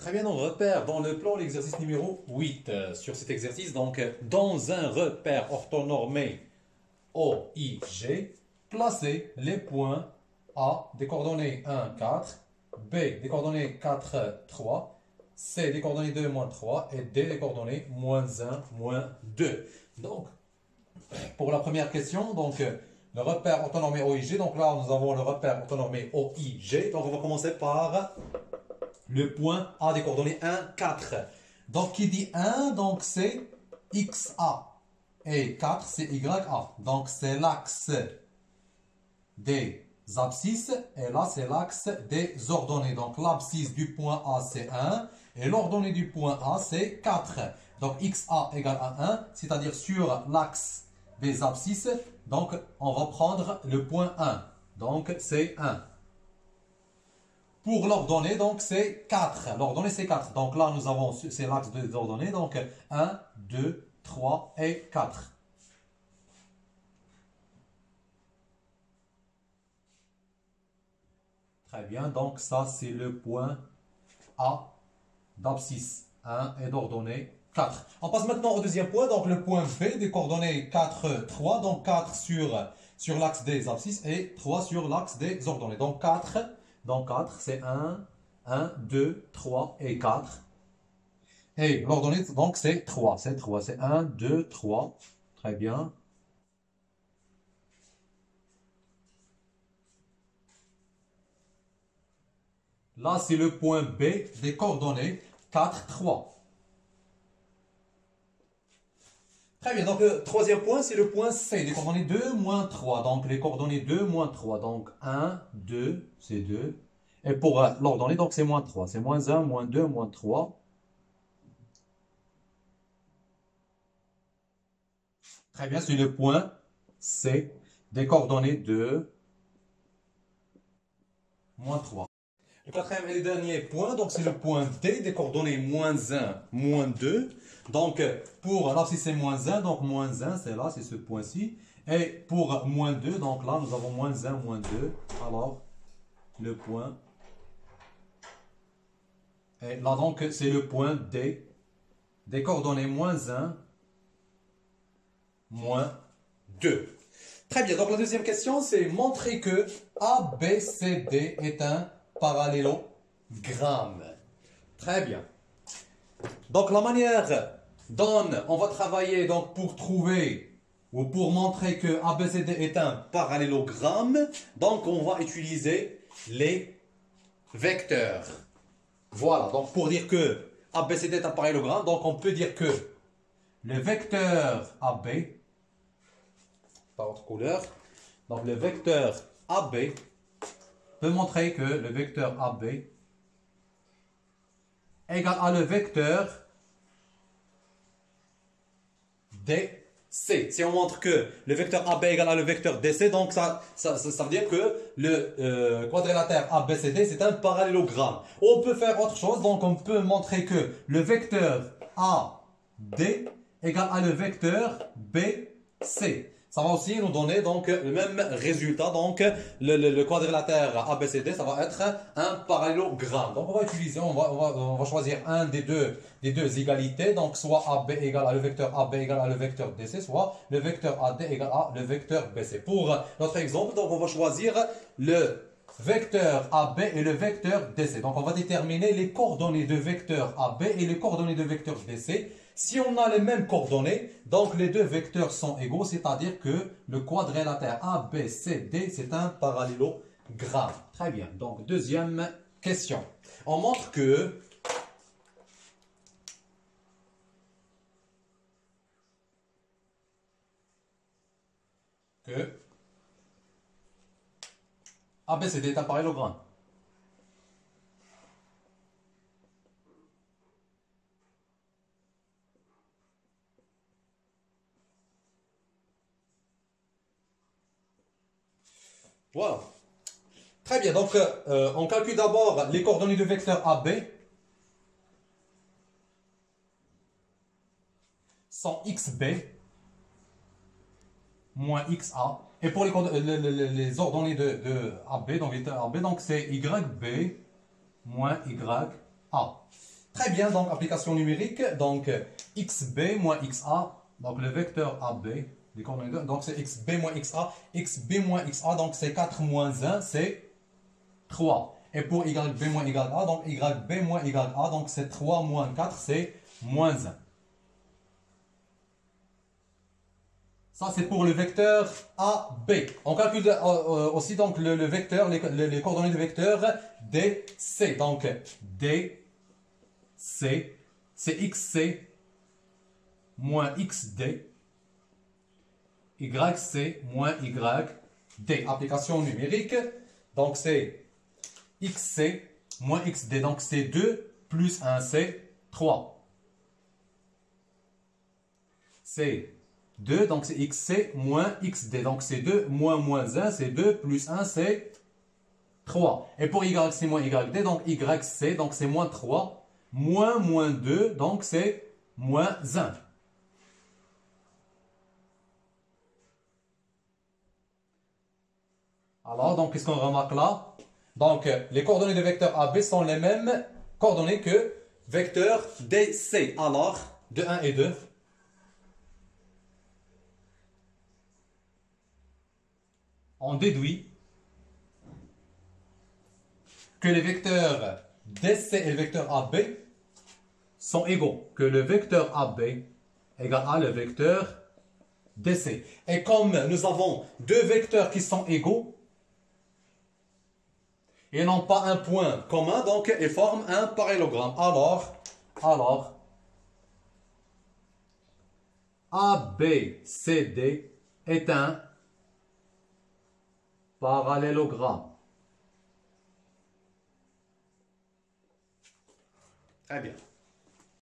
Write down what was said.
Très bien, on repère dans le plan l'exercice numéro 8. Sur cet exercice, donc, dans un repère orthonormé OIG, placez les points A des coordonnées 1, 4, B des coordonnées 4, 3, C des coordonnées 2, moins 3 et D des coordonnées moins 1, moins 2. Donc, pour la première question, donc, le repère orthonormé OIG, donc là nous avons le repère orthonormé OIG, donc on va commencer par le point A des coordonnées 1, 4. Donc, qui dit 1, donc c'est XA. Et 4, c'est YA. Donc, c'est l'axe des abscisses. Et là, c'est l'axe des ordonnées. Donc, l'abscisse du point A, c'est 1. Et l'ordonnée du point A, c'est 4. Donc, XA égale à 1. C'est-à-dire sur l'axe des abscisses. Donc, on va prendre le point 1. Donc, c'est 1. Pour l'ordonnée, donc c'est 4. L'ordonnée c'est 4. Donc là, nous avons, c'est l'axe des ordonnées. Donc 1, 2, 3 et 4. Très bien. Donc ça, c'est le point A d'abscisse 1 et d'ordonnée 4. On passe maintenant au deuxième point. Donc le point B des coordonnées 4, 3. Donc 4 sur l'axe des abscisses et 3 sur l'axe des ordonnées. Donc 4. Donc 4, c'est 1, 1, 2, 3 et 4. Et l'ordonnée, donc c'est 3. C'est 3. C'est 1, 2, 3. Très bien. Là, c'est le point B des coordonnées 4, 3. Très bien. Donc, le troisième point, c'est le point C des coordonnées 2, moins 3. Donc, les coordonnées 2, moins 3. Donc, 1, 2, c'est 2. Et pour l'ordonnée, donc, c'est moins 3. C'est moins 1, moins 2, moins 3. Très bien, c'est le point C des coordonnées 2, moins 3. Le quatrième et le dernier point, donc c'est le point D des coordonnées moins 1, moins 2. Donc pour l'abscisse c'est moins 1, donc moins 1 c'est là, c'est ce point-ci. Et pour moins 2, donc là nous avons moins 1, moins 2. Alors le point. Et là donc c'est le point D des coordonnées moins 1, moins 2. Très bien, donc la deuxième question c'est montrer que ABCD est un parallélogramme. Très bien. Donc la manière dont on va travailler donc, pour trouver ou pour montrer que ABCD est un parallélogramme, donc on va utiliser les vecteurs. Voilà, donc pour dire que ABCD est un parallélogramme, donc on peut dire que le vecteur AB, par autre couleur, donc le vecteur AB peut montrer que le vecteur AB égale à le vecteur DC. Si on montre que le vecteur AB égale à le vecteur DC, donc ça veut dire que le quadrilatère ABCD c'est un parallélogramme. On peut faire autre chose, donc on peut montrer que le vecteur AD égale à le vecteur BC. Ça va aussi nous donner donc le même résultat. Donc le quadrilatère ABCD, ça va être un parallélogramme. Donc on va utiliser, on va choisir un des deux égalités. Donc soit AB égale à le vecteur AB égale à le vecteur DC, soit le vecteur AD égale à le vecteur BC. Pour notre exemple, donc on va choisir le vecteur AB et le vecteur DC. Donc on va déterminer les coordonnées de vecteur AB et les coordonnées de vecteur DC. Si on a les mêmes coordonnées, donc les deux vecteurs sont égaux, c'est-à-dire que le quadrilatère ABCD, c'est un parallélogramme. Très bien. Donc, deuxième question. On montre que ABCD est un parallélogramme. Voilà. Très bien. Donc, on calcule d'abord les coordonnées du vecteur AB. Sont XB moins XA. Et pour les ordonnées de AB, donc vecteur AB, donc c'est YB moins YA. Très bien, donc application numérique, donc xb moins xa, donc le vecteur AB, les coordonnées, donc c'est xb moins xa, donc c'est 4 moins 1, c'est 3. Et pour yb moins ya, donc yb moins ya, donc c'est 3 moins 4, c'est moins 1. Ça, c'est pour le vecteur AB. On calcule aussi donc le vecteur, les coordonnées du vecteur DC. Donc, DC, c'est XC moins XD. YC moins YD. Application numérique. Donc, c'est XC moins XD. Donc, c'est 2 plus 1, c'est 3. C'est 2, donc c'est XC moins XD. Donc c'est 2 moins 1, c'est 2 plus 1, c'est 3. Et pour YC moins YD, donc YC, donc c'est moins 3. Moins 2, donc c'est moins 1. Alors, donc qu'est-ce qu'on remarque là? Donc les coordonnées de vecteur AB sont les mêmes coordonnées que vecteur DC. Alors, de 1 et 2. On déduit que les vecteurs DC et le vecteur AB sont égaux, que le vecteur AB égale à le vecteur DC. Et comme nous avons deux vecteurs qui sont égaux, et n'ont pas un point commun, donc ils forment un parallélogramme. Alors, ABCD est un parallélogramme. Très bien.